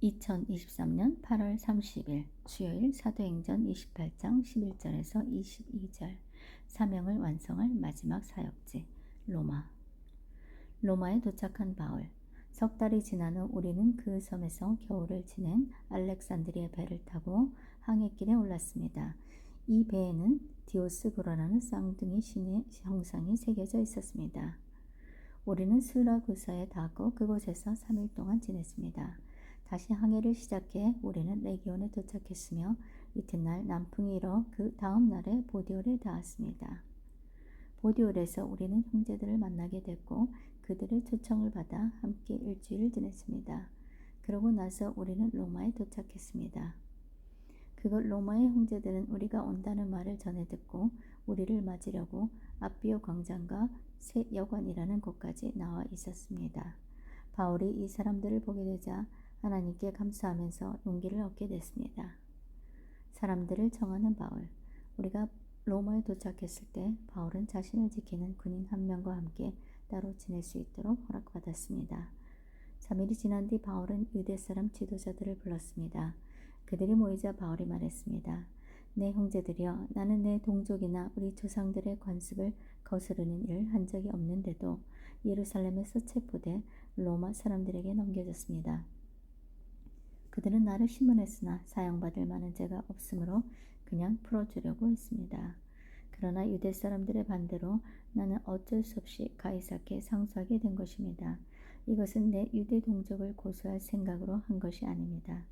2023년 8월 30일 수요일 사도행전 28장 11절에서 22절 사명을 완성할 마지막 사역지 로마에 도착한 바울. 석 달이 지난 후 우리는 그 섬에서 겨울을 지낸 알렉산드리아 배를 타고 항해길에 올랐습니다. 이 배에는 디오스구라라는 쌍둥이 신의 형상이 새겨져 있었습니다. 우리는 수라구사에 닿고 그곳에서 3일 동안 지냈습니다. 다시 항해를 시작해 우리는 레기온에 도착했으며 이튿날 남풍이 일어 그 다음 날에 보디올에 닿았습니다. 보디올에서 우리는 형제들을 만나게 됐고 그들의 초청을 받아 함께 일주일을 지냈습니다. 그러고 나서 우리는 로마에 도착했습니다. 그곳 로마의 형제들은 우리가 온다는 말을 전해 듣고 우리를 맞으려고 아비오 광장과 새 여관이라는 곳까지 나와 있었습니다. 바울이 이 사람들을 보게 되자 하나님께 감사하면서 용기를 얻게 됐습니다. 사람들을 청하는 바울. 우리가 로마에 도착했을 때 바울은 자신을 지키는 군인 한 명과 함께 따로 지낼 수 있도록 허락받았습니다. 3일이 지난 뒤 바울은 유대 사람 지도자들을 불렀습니다. 그들이 모이자 바울이 말했습니다. 내 형제들이여, 나는 내 동족이나 우리 조상들의 관습을 거스르는 일을 한 적이 없는데도 예루살렘에서 체포돼 로마 사람들에게 넘겨졌습니다. 그들은 나를 심문했으나 사형받을 만한 죄가 없으므로 그냥 풀어주려고 했습니다. 그러나 유대 사람들의 반대로 나는 어쩔 수 없이 가이사께 상소하게 된 것입니다. 이것은 내 유대 동족을 고소할 생각으로 한 것이 아닙니다.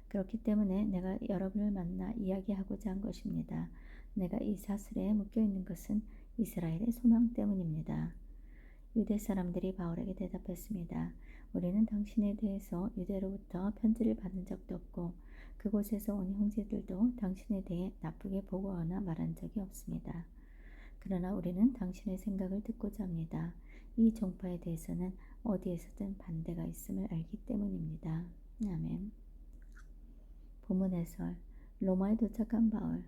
그렇기 때문에 내가 여러분을 만나 이야기하고자 한 것입니다. 내가 이 사슬에 묶여있는 것은 이스라엘의 소망 때문입니다. 유대 사람들이 바울에게 대답했습니다. 우리는 당신에 대해서 유대로부터 편지를 받은 적도 없고 그곳에서 온 형제들도 당신에 대해 나쁘게 보고하거나 말한 적이 없습니다. 그러나 우리는 당신의 생각을 듣고자 합니다. 이 종파에 대해서는 어디에서든 반대가 있음을 알기 때문입니다. 아멘. 본문 해설. 로마에 도착한 바울.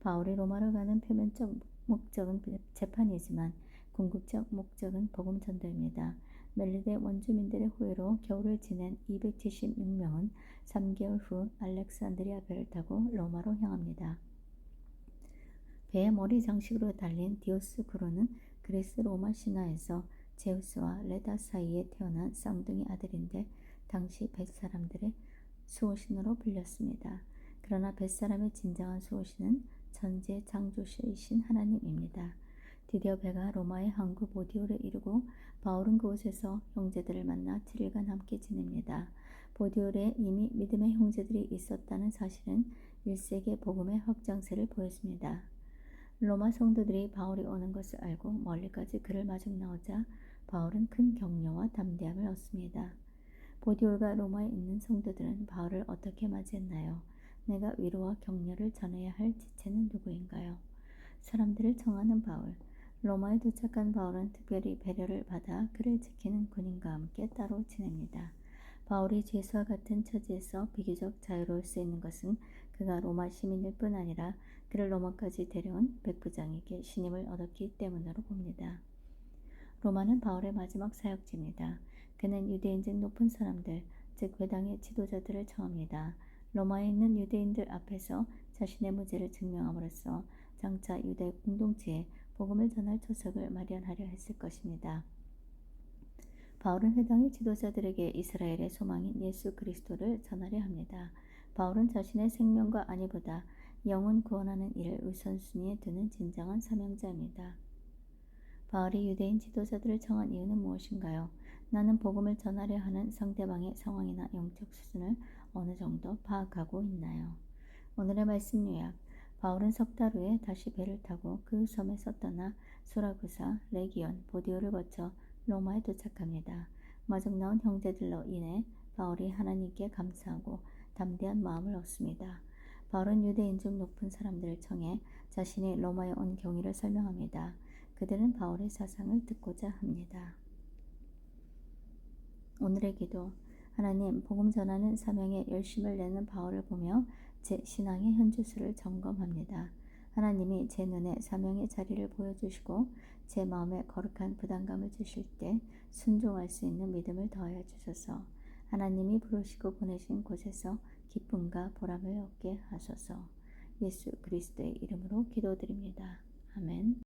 바울이 로마로 가는 표면적 목적은 재판이지만 궁극적 목적은 복음 전도입니다. 멜리데 원주민들의 호의로 겨울을 지낸 276명은 3개월 후 알렉산드리아 배를 타고 로마로 향합니다. 배의 머리 장식으로 달린 디오스구로는 그리스 로마 신화에서 제우스와 레다 사이에 태어난 쌍둥이 아들인데 당시 벳사람들의 수호신으로 불렸습니다. 그러나 벳사람의 진정한 수호신은 천지의 창조주이신 하나님입니다. 드디어 배가 로마의 항구 보디올에 이르고 바울은 그곳에서 형제들을 만나 7일간 함께 지냅니다. 보디올에 이미 믿음의 형제들이 있었다는 사실은 1세기의 복음의 확장세를 보였습니다. 로마 성도들이 바울이 오는 것을 알고 멀리까지 그를 마중 나오자 바울은 큰 격려와 담대함을 얻습니다. 보디올과 로마에 있는 성도들은 바울을 어떻게 맞이했나요? 내가 위로와 격려를 전해야 할 지체는 누구인가요? 사람들을 청하는 바울. 로마에 도착한 바울은 특별히 배려를 받아 그를 지키는 군인과 함께 따로 지냅니다. 바울이 죄수와 같은 처지에서 비교적 자유로울 수 있는 것은 그가 로마 시민일 뿐 아니라 그를 로마까지 데려온 백부장에게 신임을 얻었기 때문으로 봅니다. 로마는 바울의 마지막 사역지입니다. 그는 유대인 중 높은 사람들, 즉 회당의 지도자들을 청합니다. 로마에 있는 유대인들 앞에서 자신의 무죄를 증명함으로써 장차 유대 공동체에 복음을 전할 초석을 마련하려 했을 것입니다. 바울은 회당의 지도자들에게 이스라엘의 소망인 예수 그리스도를 전하려 합니다. 바울은 자신의 생명과 안위보다 영혼 구원하는 일을 우선순위에 두는 진정한 사명자입니다. 바울이 유대인 지도자들을 청한 이유는 무엇인가요? 나는 복음을 전하려 하는 상대방의 상황이나 영적 수준을 어느 정도 파악하고 있나요? 오늘의 말씀 요약. 바울은 석 달 후에 다시 배를 타고 그 섬에서 떠나 수라구사, 레기온, 보디오를 거쳐 로마에 도착합니다. 마중 나온 형제들로 인해 바울이 하나님께 감사하고 담대한 마음을 얻습니다. 바울은 유대인 중 높은 사람들을 청해 자신이 로마에 온 경위를 설명합니다. 그들은 바울의 사상을 듣고자 합니다. 오늘의 기도. 하나님, 복음 전하는 사명에 열심을 내는 바울을 보며 제 신앙의 현주소를 점검합니다. 하나님이 제 눈에 사명의 자리를 보여주시고 제 마음에 거룩한 부담감을 주실 때 순종할 수 있는 믿음을 더하여 주소서. 하나님이 부르시고 보내신 곳에서 기쁨과 보람을 얻게 하소서. 예수 그리스도의 이름으로 기도드립니다. 아멘.